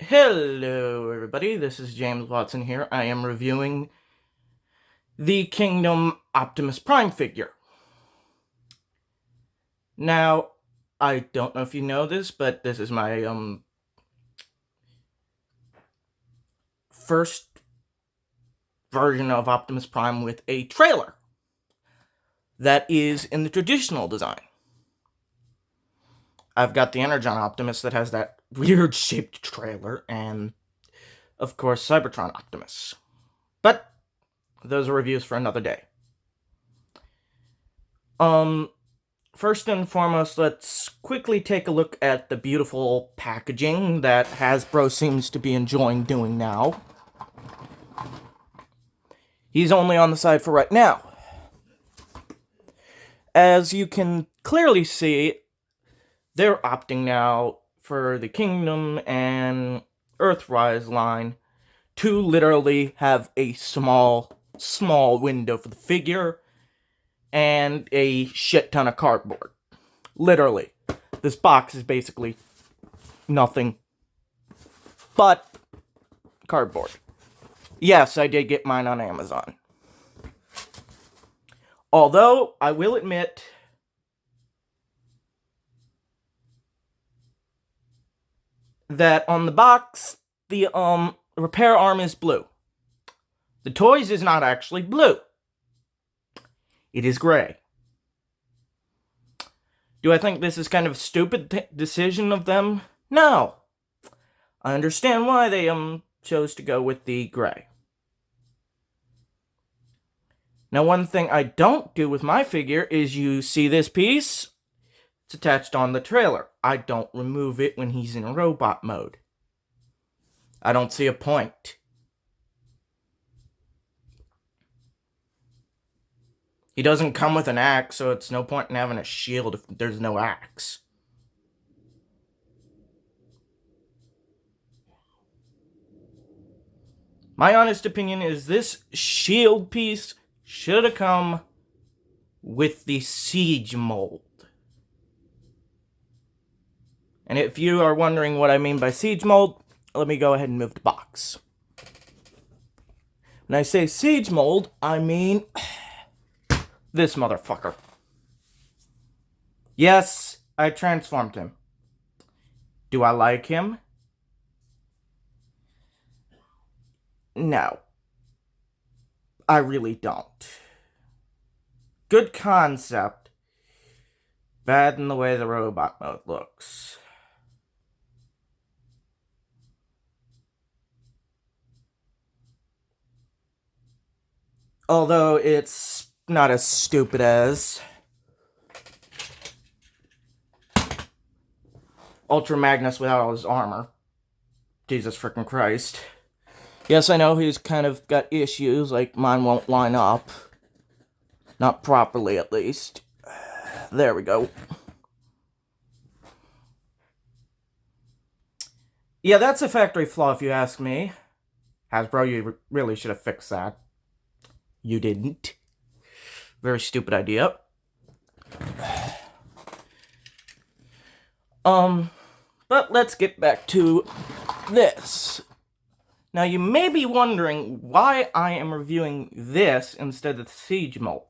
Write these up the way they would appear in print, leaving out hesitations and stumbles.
Hello, everybody. This is James Watson here. I am reviewing the Kingdom Optimus Prime figure. Now, I don't know if you know this, but this is my first version of Optimus Prime with a trailer that is in the traditional design. I've got the Energon Optimus that has that weird shaped trailer, and of course Cybertron Optimus. But those are reviews for another day. First and foremost, let's quickly take a look at the beautiful packaging that Hasbro seems to be enjoying doing now. He's only on the side for right now. As you can clearly see, they're opting now for the Kingdom and Earthrise line to literally have a small window for the figure and a shit ton of cardboard. Literally. This box is basically nothing but cardboard. Yes, I did get mine on Amazon. Although, I will admit, that on the box, the repair arm is blue. The toys is not actually blue. It is gray. Do I think this is kind of a stupid decision of them? No. I understand why they chose to go with the gray. Now, one thing I don't do with my figure is you see this piece? It's attached on the trailer. I don't remove it when he's in robot mode. I don't see a point. He doesn't come with an axe, so it's no point in having a shield if there's no axe. My honest opinion is this shield piece should have come with the siege mold. And if you are wondering what I mean by siege mold, let me go ahead and move the box. When I say siege mold, I mean this motherfucker. Yes, I transformed him. Do I like him? No. I really don't. Good concept. Bad in the way the robot mode looks. Although it's not as stupid as Ultra Magnus without all his armor. Jesus frickin' Christ. Yes, I know he's kind of got issues, like mine won't line up. Not properly, at least. There we go. Yeah, that's a factory flaw if you ask me. Hasbro, you really should have fixed that. You didn't. Very stupid idea. But let's get back to this. Now, you may be wondering why I am reviewing this instead of the siege mold.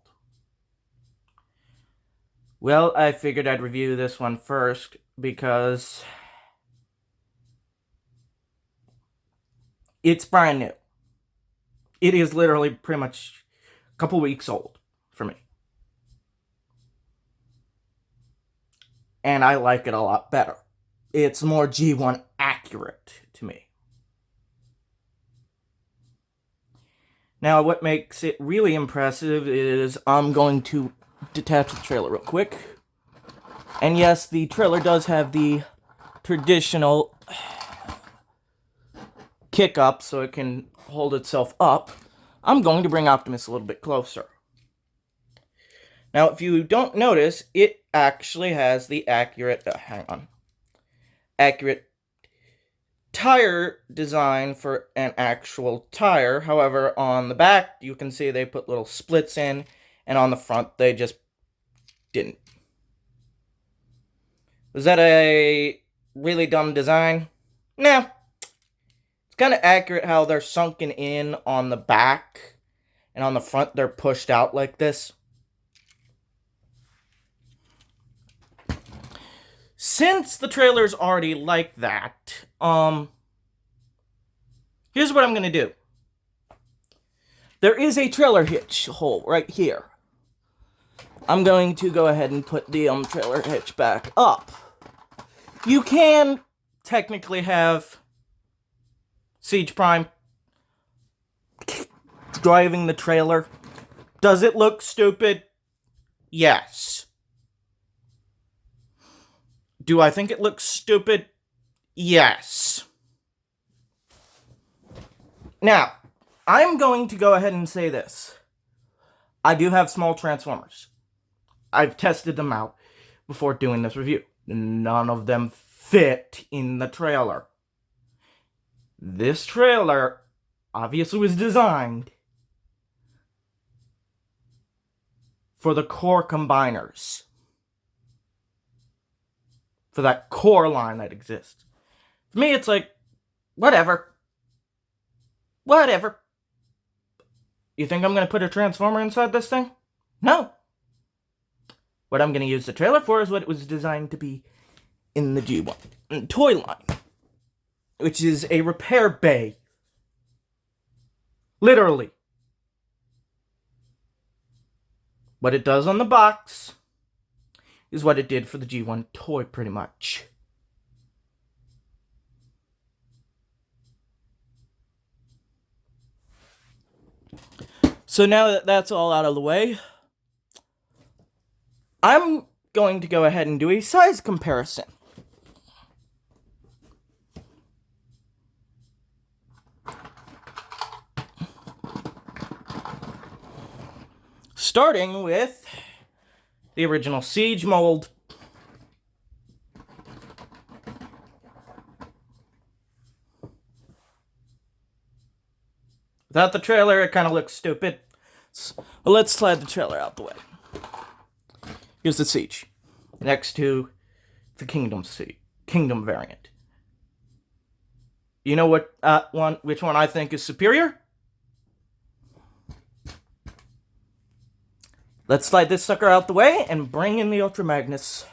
Well, I figured I'd review this one first because it's brand new. It is literally pretty much a couple weeks old for me. And I like it a lot better. It's more G1 accurate to me. Now, what makes it really impressive is I'm going to detach the trailer real quick. And yes, the trailer does have the traditional kick up so it can hold itself up. I'm going to bring Optimus a little bit closer. Now, if you don't notice, it actually has the accurate tire design for an actual tire. However, on the back, you can see they put little splits in, and on the front, they just didn't. Was that a really dumb design? No. It's kind of accurate how they're sunken in on the back, and on the front they're pushed out like this. Since the trailer's already like that, here's what I'm going to do. There is a trailer hitch hole right here. I'm going to go ahead and put the trailer hitch back up. You can technically have Siege Prime driving the trailer. Does it look stupid? Yes. Do I think it looks stupid? Yes. Now, I'm going to go ahead and say this. I do have small Transformers. I've tested them out before doing this review. None of them fit in the trailer. This trailer obviously was designed for the core combiners. For that core line that exists. For me, it's like, whatever. Whatever. You think I'm going to put a Transformer inside this thing? No. What I'm going to use the trailer for is what it was designed to be in the G1 toy line, which is a repair bay. Literally. What it does on the box is what it did for the G1 toy, pretty much. So now that that's all out of the way, I'm going to go ahead and do a size comparison. Starting with the original Siege mold. Without the trailer, it kind of looks stupid. So let's slide the trailer out the way. Here's the Siege, next to the Kingdom variant. You know what which one I think is superior? Let's slide this sucker out the way and bring in the Ultra Magnus.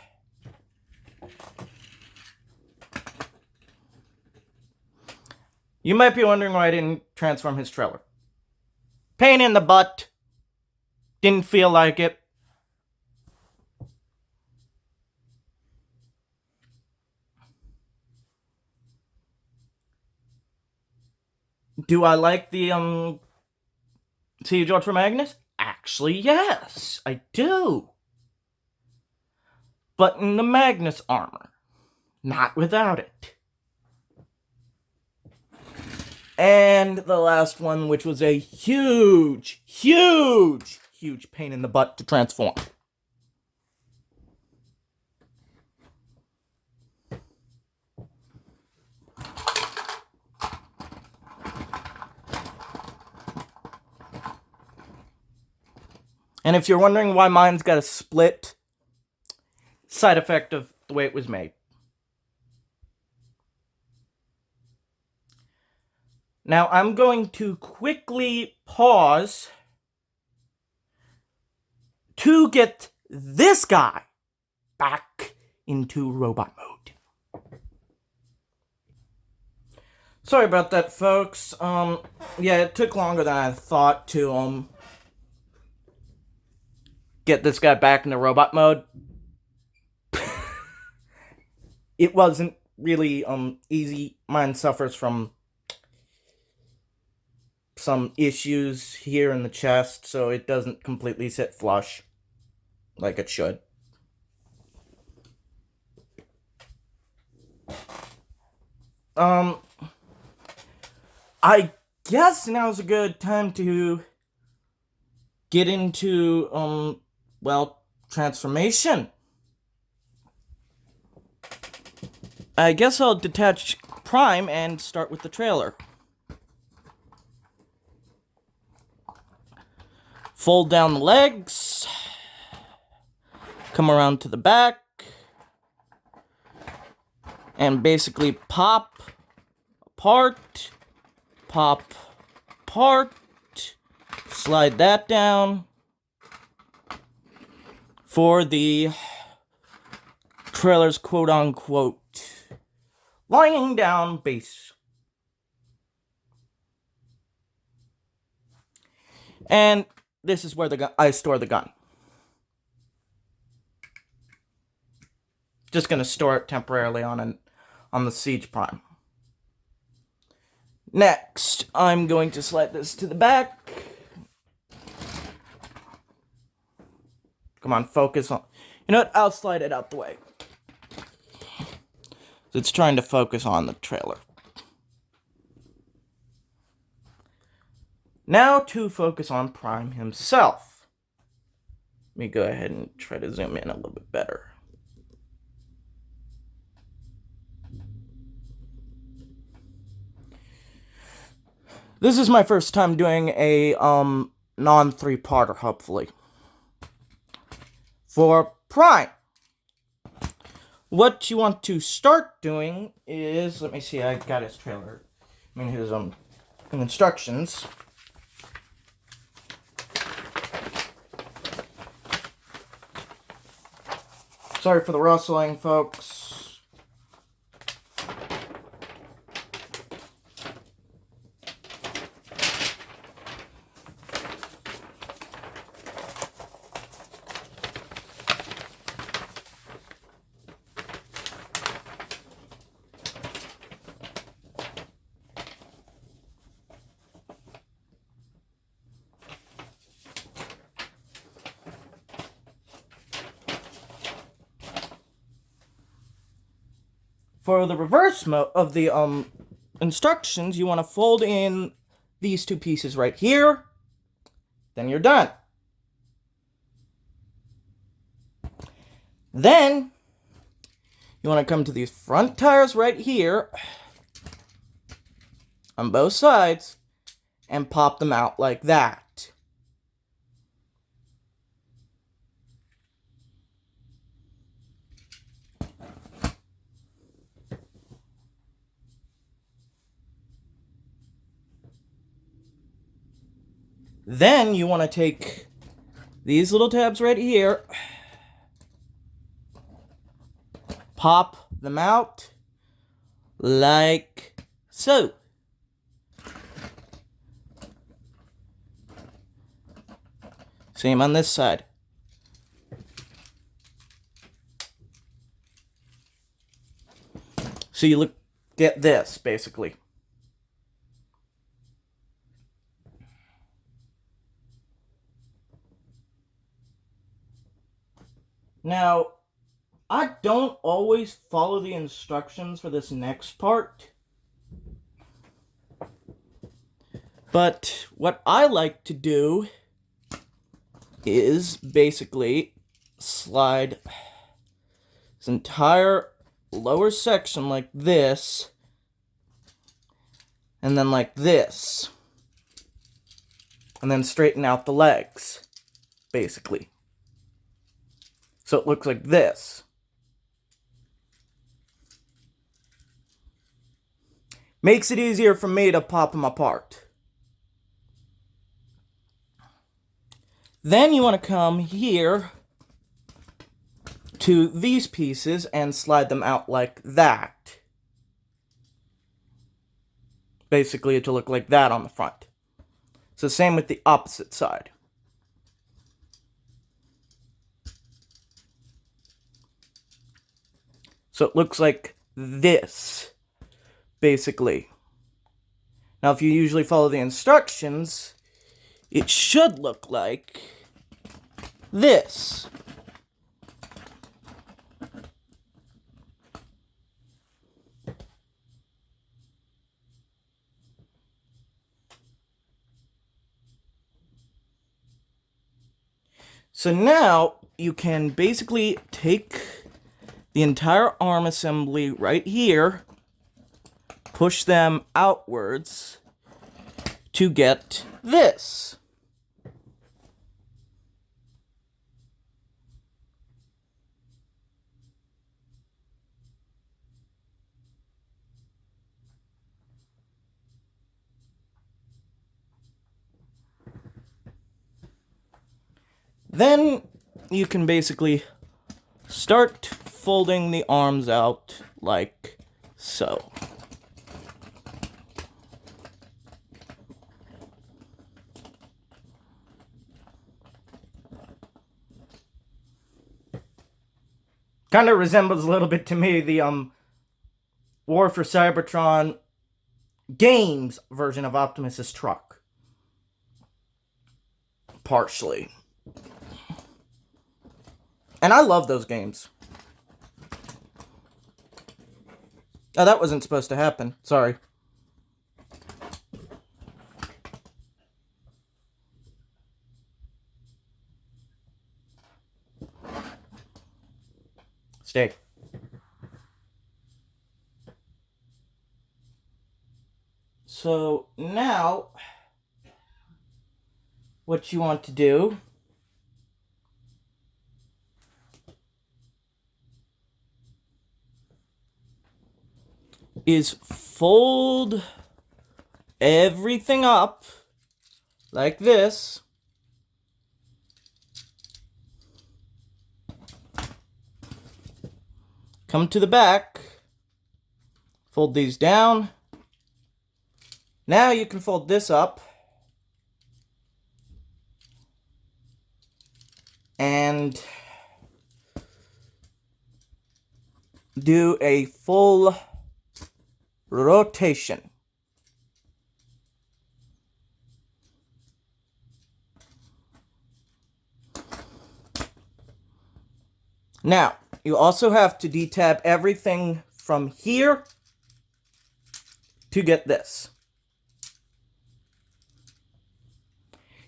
You might be wondering why I didn't transform his trailer. Pain in the butt. Didn't feel like it. Do I like the Siege Ultra Magnus? Actually, yes, I do. But in the Magnus armor, not without it. And the last one, which was a huge pain in the butt to transform. And if you're wondering why mine's got a split, side effect of the way it was made. Now, I'm going to quickly pause to get this guy back into robot mode. Sorry about that, folks. Yeah, it took longer than I thought to, get this guy back into robot mode. It wasn't really, easy. Mine suffers from some issues here in the chest, so it doesn't completely sit flush like it should. I guess now's a good time to get into, well, transformation. I guess I'll detach Prime and start with the trailer. Fold down the legs, come around to the back, and basically pop apart pop part, slide that down for the trailer's quote-unquote lying down base. And this is where I store the gun. Just gonna store it temporarily on the Siege Prime. Next, I'm going to slide this to the back. Come on, focus on... You know what? I'll slide it out the way. It's trying to focus on the trailer. Now to focus on Prime himself. Let me go ahead and try to zoom in a little bit better. This is my first time doing a non-three-parter, hopefully. For Prime, what you want to start doing is, let me see, I got his trailer. His instructions. Sorry for the rustling, folks. For the reverse mode of the instructions, you want to fold in these two pieces right here. Then you're done. Then you want to come to these front tires right here on both sides and pop them out like that. Then you want to take these little tabs right here, pop them out like so. Same on this side. So you get this, basically. Now, I don't always follow the instructions for this next part. But what I like to do is basically slide this entire lower section like this, and then like this, and then straighten out the legs, basically. So it looks like this. Makes it easier for me to pop them apart. Then you want to come here to these pieces and slide them out like that. Basically, to look like that on the front. So same with the opposite side. So it looks like this, basically. Now, if you usually follow the instructions, it should look like this. So now you can basically take the entire arm assembly right here, push them outwards to get this. Then you can basically start folding the arms out like so. Kind of resembles a little bit to me the War for Cybertron games version of Optimus's truck. Partially. And I love those games. Oh, that wasn't supposed to happen. Sorry. Stay. So now, what you want to do is fold everything up like this. Come to the back, fold these down. Now you can fold this up and do a full rotation. Now, you also have to detab everything from here to get this.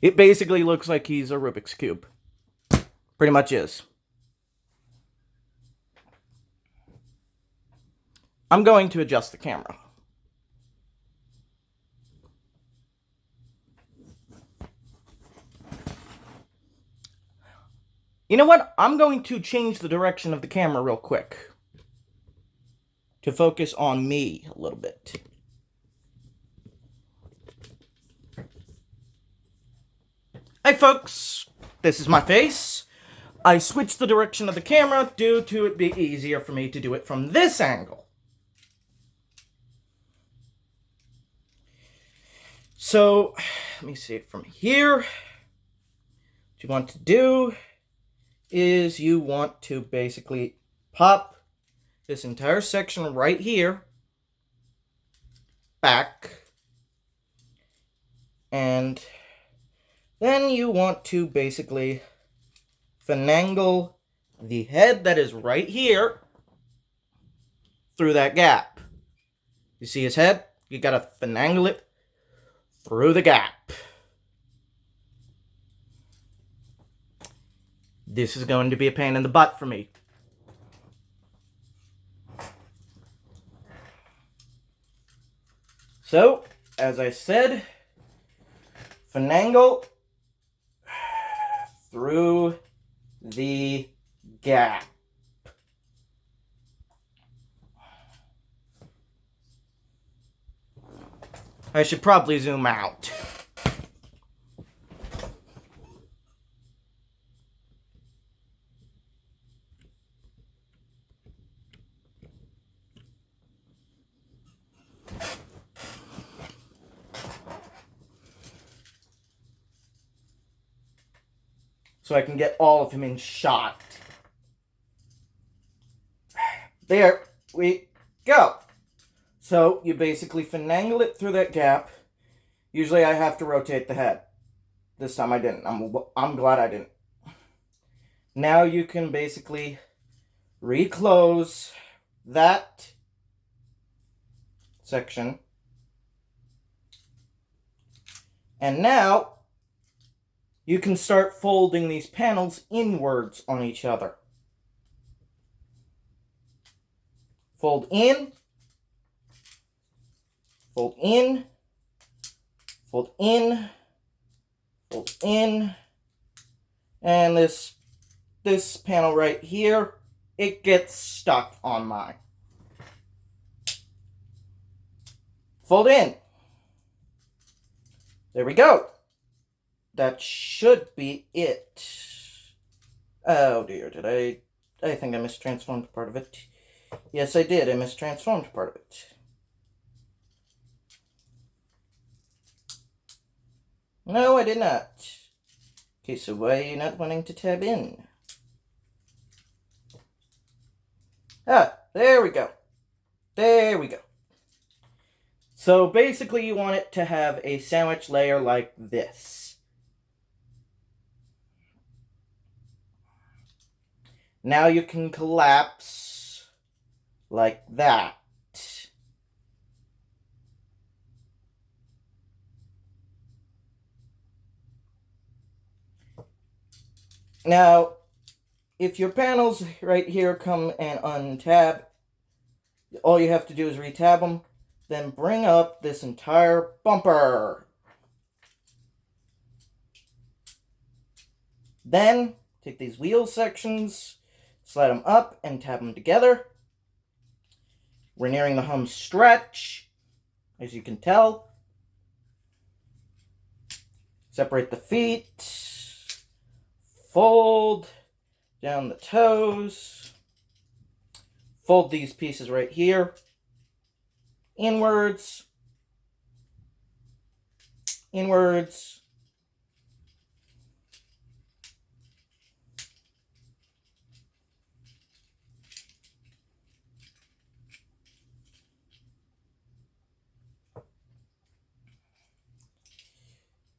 It basically looks like he's a Rubik's Cube. Pretty much is. I'm going to adjust the camera. You know what? I'm going to change the direction of the camera real quick to focus on me a little bit. Hey folks, this is my face. I switched the direction of the camera due to it being easier for me to do it from this angle. So, let me see it from here. What you want to do is you want to basically pop this entire section right here back, and then you want to basically finagle the head that is right here through that gap. You see his head? You gotta finagle it through the gap. This is going to be a pain in the butt for me. So, as I said, finagle through the gap. I should probably zoom out. So I can get all of him in shot. There we go. So you basically finagle it through that gap. Usually I have to rotate the head. This time I didn't. I'm glad I didn't. Now you can basically reclose that section. And now you can start folding these panels inwards on each other. Fold in, fold in, fold in, fold in, and this panel right here, it gets stuck on mine. Fold in. There we go. That should be it. Oh dear, did I think I mistransformed part of it. Yes, I did. I mistransformed part of it. No, I did not. Okay, so why are you not wanting to tab in? Ah, there we go. There we go. So basically you want it to have a sandwich layer like this. Now you can collapse like that. Now, if your panels right here come and untab, all you have to do is retab them, then bring up this entire bumper. Then, take these wheel sections, slide them up, and tab them together. We're nearing the home stretch, as you can tell. Separate the feet, fold down the toes, fold these pieces right here, inwards, inwards.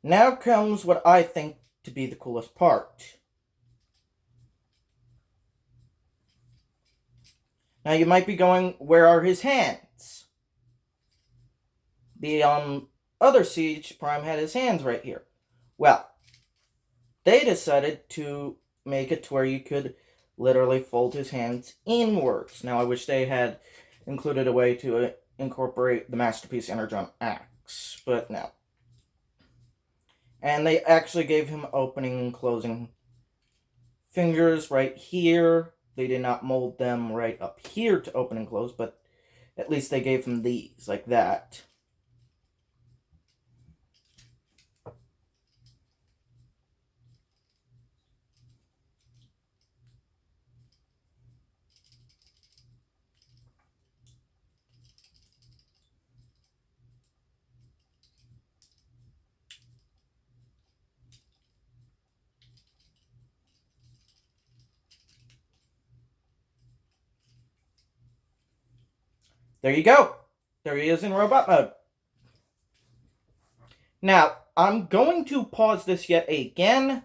Now comes what I think to be the coolest part. Now you might be going, where are his hands? The other Siege Prime had his hands right here. Well, they decided to make it to where you could literally fold his hands inwards. Now I wish they had included a way to incorporate the Masterpiece Energon Axe, but no. And they actually gave him opening and closing fingers right here. They did not mold them right up here to open and close, but at least they gave him these, like that. There you go. There he is in robot mode. Now, I'm going to pause this yet again.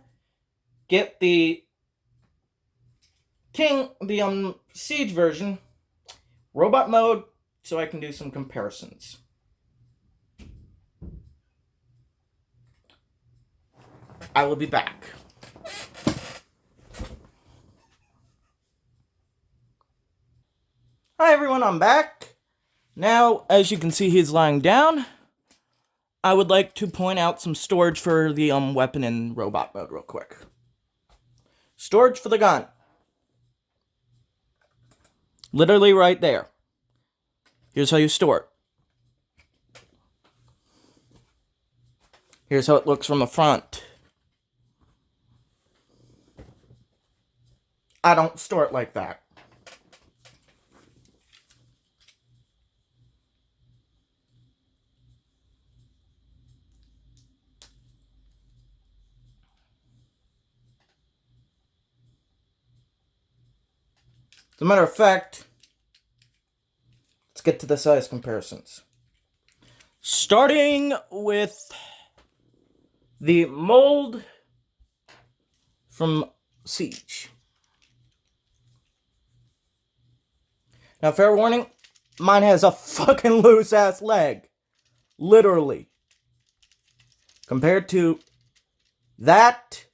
Get the Siege version, robot mode, so I can do some comparisons. I will be back. Hi everyone, I'm back. Now, as you can see, he's lying down. I would like to point out some storage for the weapon in robot mode real quick. Storage for the gun. Literally right there. Here's how you store it. Here's how it looks from the front. I don't store it like that. As a matter of fact, let's get to the size comparisons. Starting with the mold from Siege. Now, fair warning, mine has a fucking loose-ass leg. Literally. Compared to that,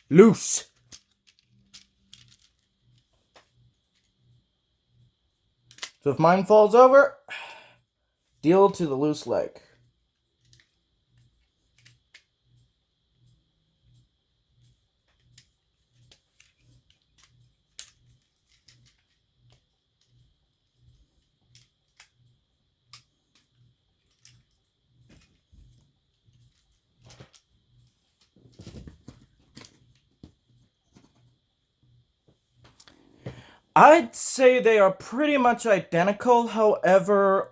loose. So if mine falls over, deal to the loose leg. I'd say they are pretty much identical. However,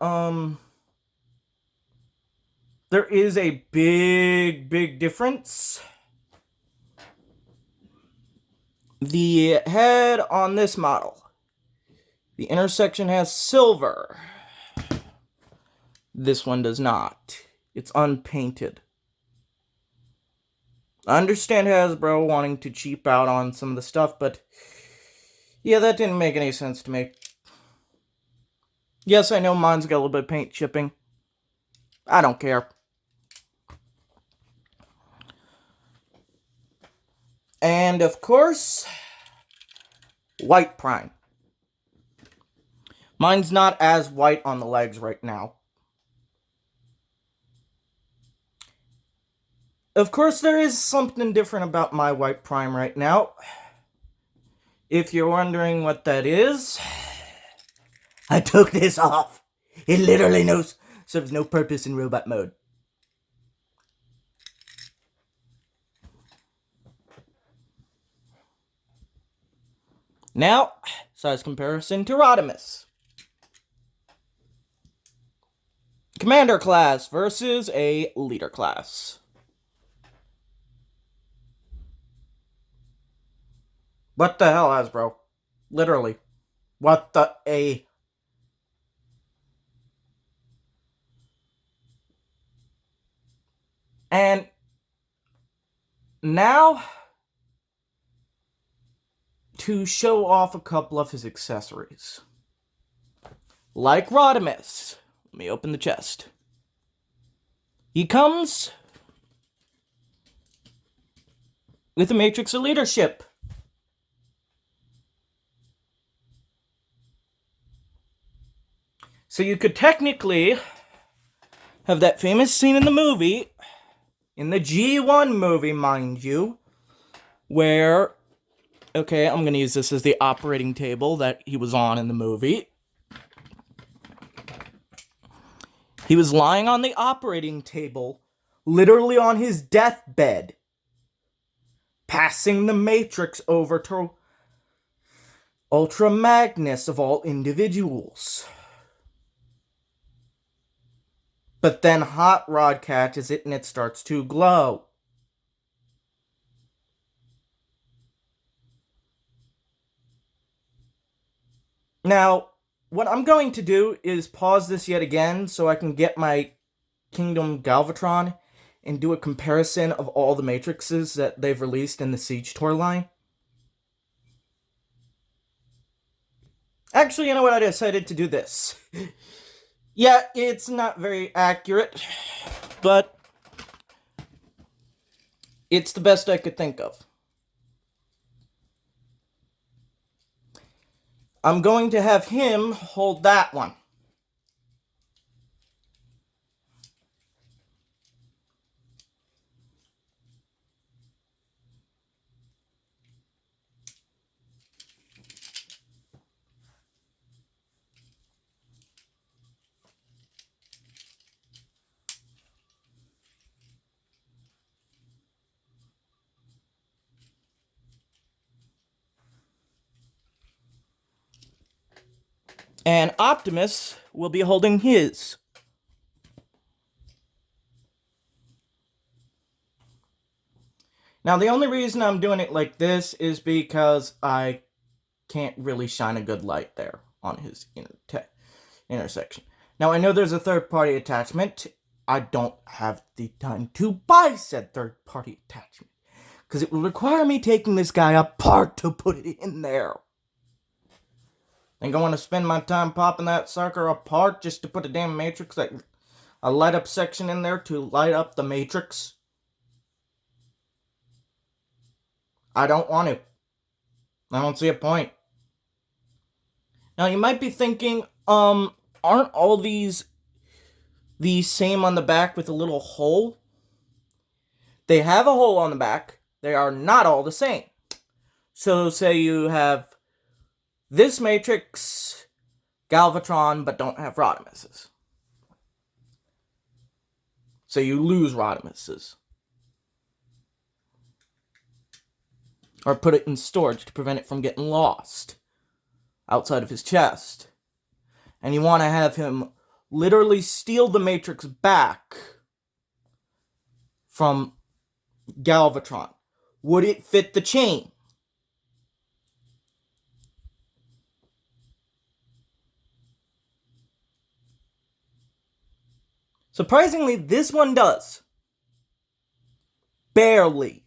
there is a big difference. The head on this model, the intersection has silver. This one does not. It's unpainted. I understand Hasbro wanting to cheap out on some of the stuff, but yeah, that didn't make any sense to me. Yes, I know mine's got a little bit of paint chipping. I don't care. And of course, white prime. Mine's not as white on the legs right now. Of course, there is something different about my white prime right now. If you're wondering what that is, I took this off. It literally serves no purpose in robot mode. Now, size comparison to Rodimus. Commander class versus a leader class. What the hell, Hasbro? Literally. What the A? And now, to show off a couple of his accessories. Like Rodimus. Let me open the chest. He comes with a Matrix of Leadership. So you could technically have that famous scene in the movie, in the G1 movie, mind you, where, okay, I'm going to use this as the operating table that he was on in the movie. He was lying on the operating table, literally on his deathbed, passing the Matrix over to Ultra Magnus of all individuals. But then Hot Rod catches it and it starts to glow. Now, what I'm going to do is pause this yet again so I can get my Kingdom Galvatron and do a comparison of all the Matrixes that they've released in the Siege Tour line. Actually, you know what? I decided to do this. Yeah, it's not very accurate, but it's the best I could think of. I'm going to have him hold that one. And Optimus will be holding his. Now, the only reason I'm doing it like this is because I can't really shine a good light there on his intersection. Now, I know there's a third-party attachment. I don't have the time to buy said third-party attachment, because it will require me taking this guy apart to put it in there. Think I want to spend my time popping that sucker apart just to put a damn Matrix, like a light-up section in there to light up the Matrix? I don't want to. I don't see a point. Now, you might be thinking, aren't all these the same on the back with a little hole? They have a hole on the back. They are not all the same. So, say you have this Matrix, Galvatron, but don't have Rodimus's. So you lose Rodimus's. Or put it in storage to prevent it from getting lost. outside of his chest. And you want to have him literally steal the Matrix back from Galvatron. Would it fit the chain? Surprisingly, this one does. Barely.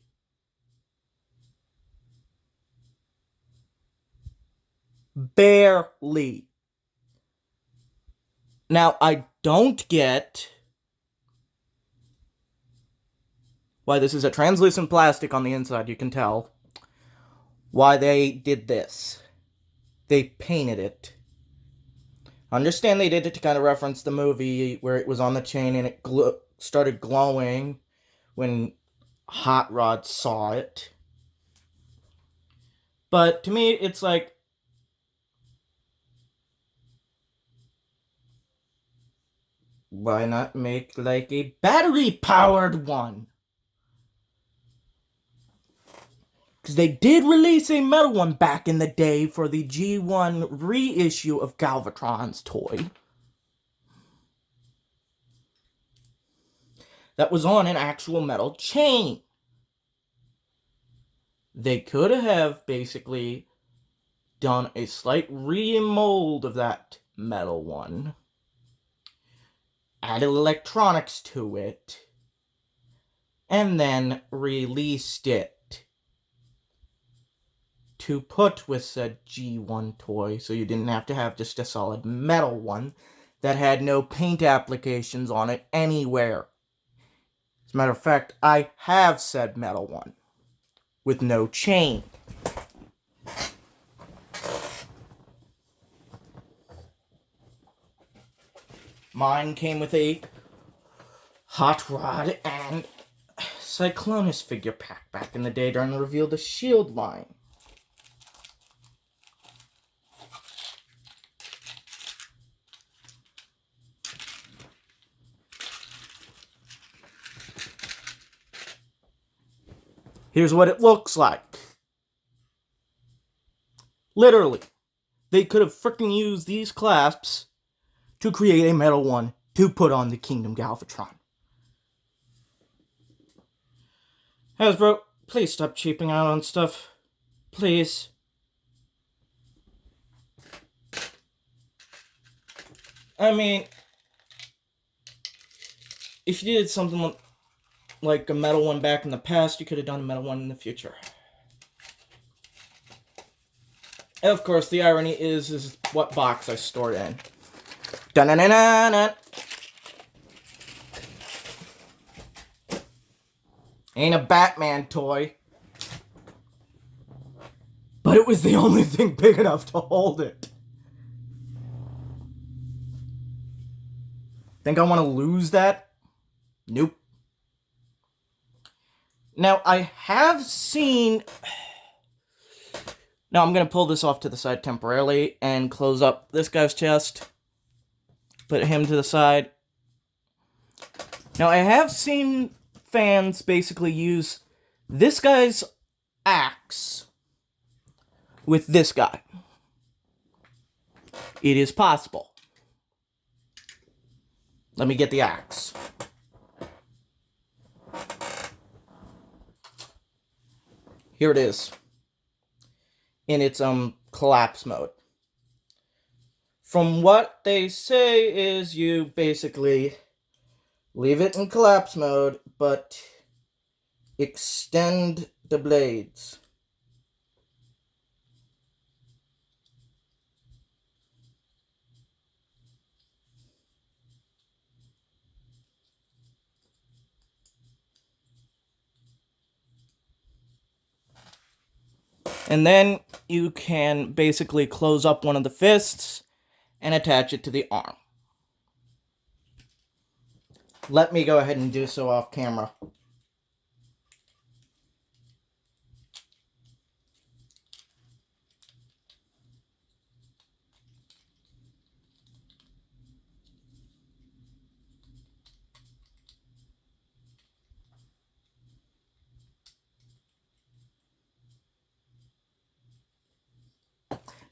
Barely. Now, I don't get why this is a translucent plastic on the inside, you can tell. Why they did this. They painted it. I understand they did it to kind of reference the movie where it was on the chain and it started glowing when Hot Rod saw it. But to me, it's like, why not make like a battery-powered one? Because they did release a metal one back in the day for the G1 reissue of Galvatron's toy. That was on an actual metal chain. They could have basically done a slight remold of that metal one. Added electronics to it. And then released it to put with said G1 toy, so you didn't have to have just a solid metal one that had no paint applications on it anywhere. As a matter of fact, I have said metal one with no chain. Mine came with a Hot Rod and Cyclonus figure pack back in the day during the reveal of the Shield line. Here's what it looks like. Literally, they could have freaking used these clasps to create a metal one to put on the Kingdom Galvatron. Hasbro, please stop cheaping out on stuff. Please. I mean, if you did something like a metal one back in the past, you could have done a metal one in the future. And of course, the irony is what box I stored in. Dun-dun-dun-dun-dun. Ain't a Batman toy. But it was the only thing big enough to hold it. Think I want to lose that? Nope. Now, I have seen... Now, I'm going to pull this off to the side temporarily and close up this guy's chest. Put him to the side. Now, I have seen fans basically use this guy's axe with this guy. It is possible. Let me get the axe. Here it is. In its collapse mode. From what they say is you basically leave it in collapse mode, but extend the blades. And then you can basically close up one of the fists and attach it to the arm. Let me go ahead and do so off camera.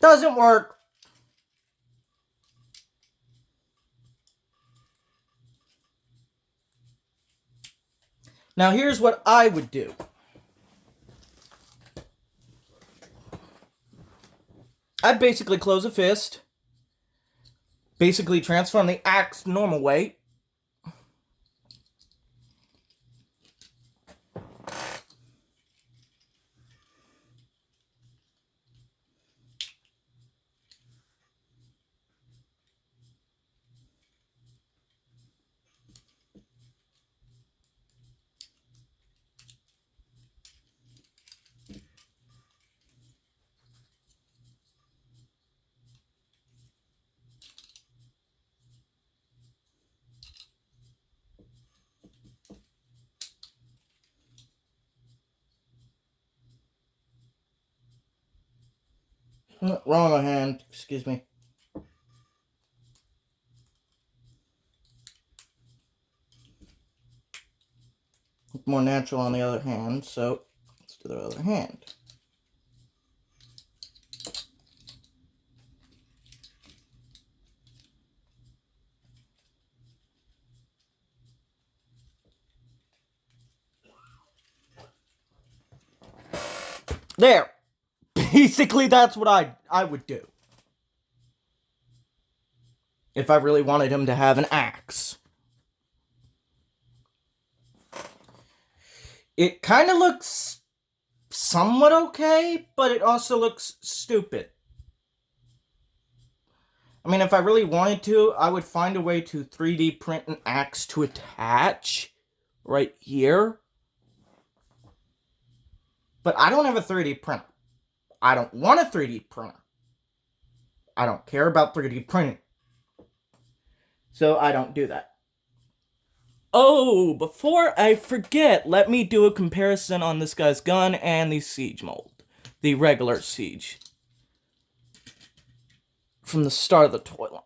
Doesn't work. Now here's what I would do. I'd basically close a fist, basically transform the axe normal way, wrong hand, excuse me. More natural on the other hand, so let's do the other hand. There! Basically, that's what I would do. If I really wanted him to have an axe. It kind of looks somewhat okay, but it also looks stupid. I mean, if I really wanted to, I would find a way to 3D print an axe to attach right here. But I don't have a 3D printer. I don't want a 3D printer. I don't care about 3D printing. So I don't do that. Oh, before I forget, let me do a comparison on this guy's gun and the siege mold. The regular siege. From the start of the toy line.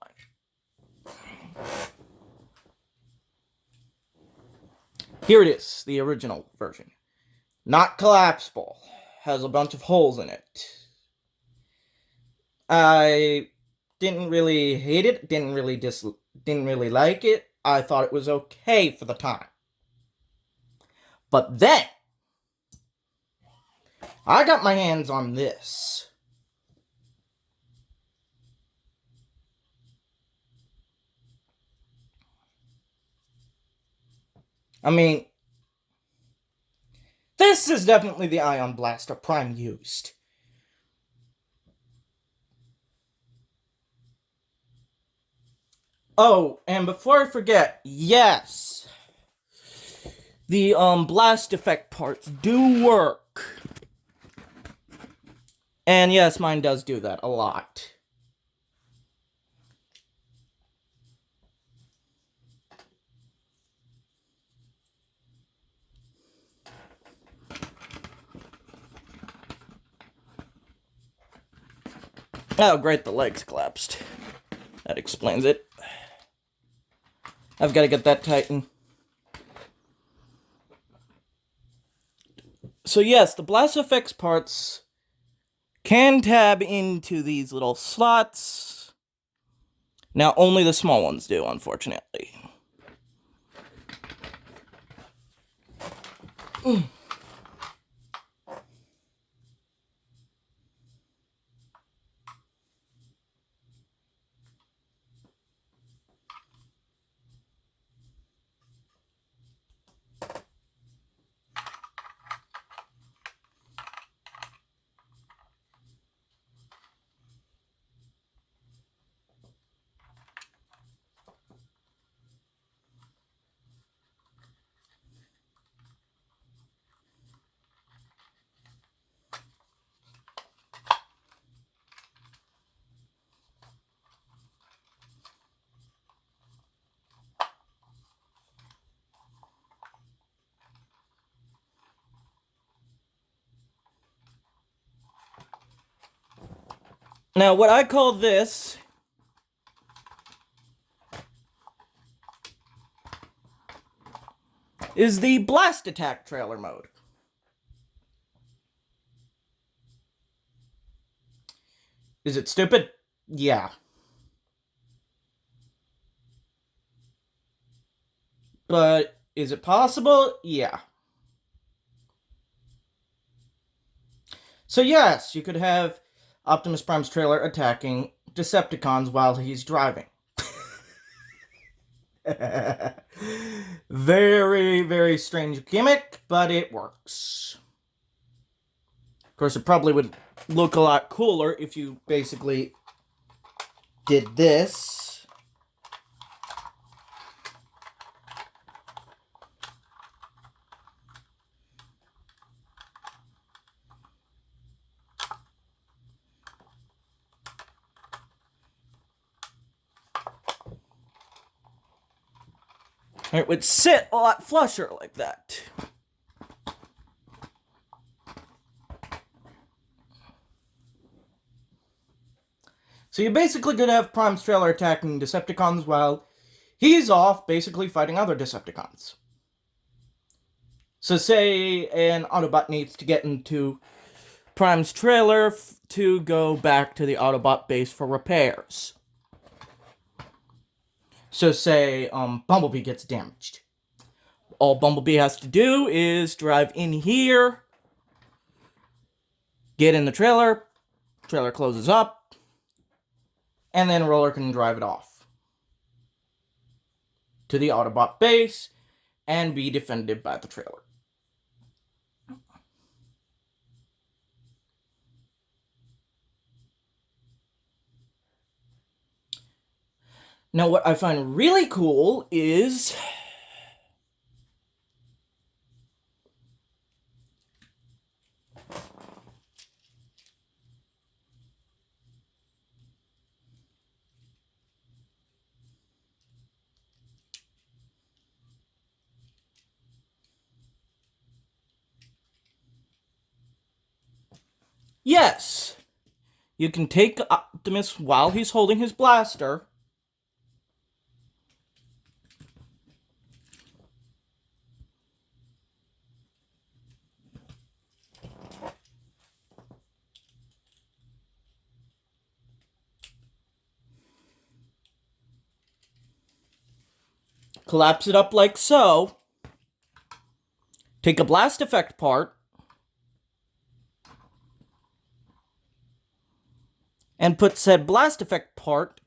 Here it is, the original version. Not collapsible. Has a bunch of holes in it. I didn't really hate it, didn't really like it. I thought it was okay for the time. But then I got my hands on this. I mean, this is definitely the Ion Blaster Prime used. Oh, and before I forget, yes, the blast effect parts do work. And yes, mine does do that a lot. Oh, great, the legs collapsed. That explains it. I've got to get that tightened. So yes, the blast effects parts can tab into these little slots. Now, only the small ones do, unfortunately. Now, what I call this is the Blast Attack trailer mode. Is it stupid? Yeah. But is it possible? Yeah. So yes, you could have Optimus Prime's trailer attacking Decepticons while he's driving. Very, very strange gimmick, but it works. Of course, it probably would look a lot cooler if you basically did this. It would sit a lot flusher like that. So you basically could have Prime's trailer attacking Decepticons while he's off basically fighting other Decepticons. So say an Autobot needs to get into Prime's trailer to go back to the Autobot base for repairs. So say Bumblebee gets damaged. All Bumblebee has to do is drive in here, get in the trailer closes up, and then Roller can drive it off to the Autobot base and be defended by the trailer. Now, what I find really cool is yes, you can take Optimus while he's holding his blaster, collapse it up like so, take a blast effect part, and put said blast effect part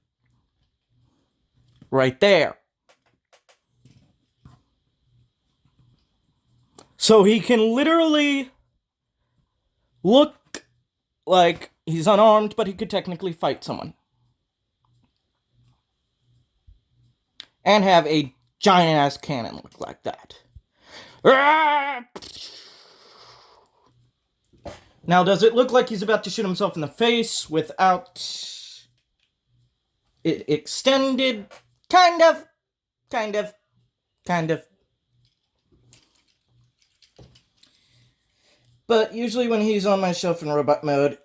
right there. So he can literally look like he's unarmed, but he could technically fight someone. And have a giant-ass cannon look like that. Now, does it look like he's about to shoot himself in the face without it extended? Kind of. But usually when he's on my shelf in robot mode,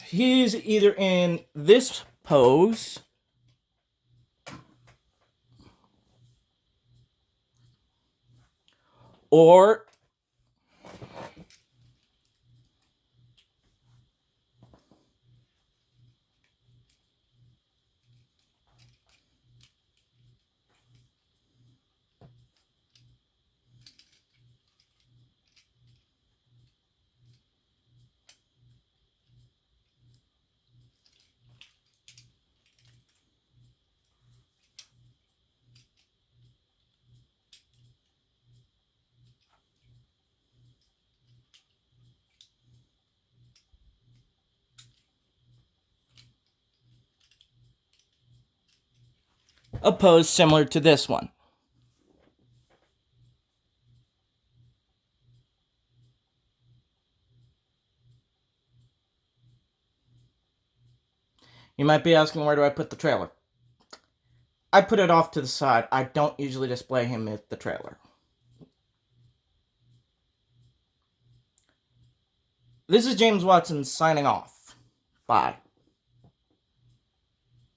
he's either in this pose or a pose similar to this one. You might be asking, where do I put the trailer? I put it off to the side. I don't usually display him with the trailer. This is James Watson signing off. Bye.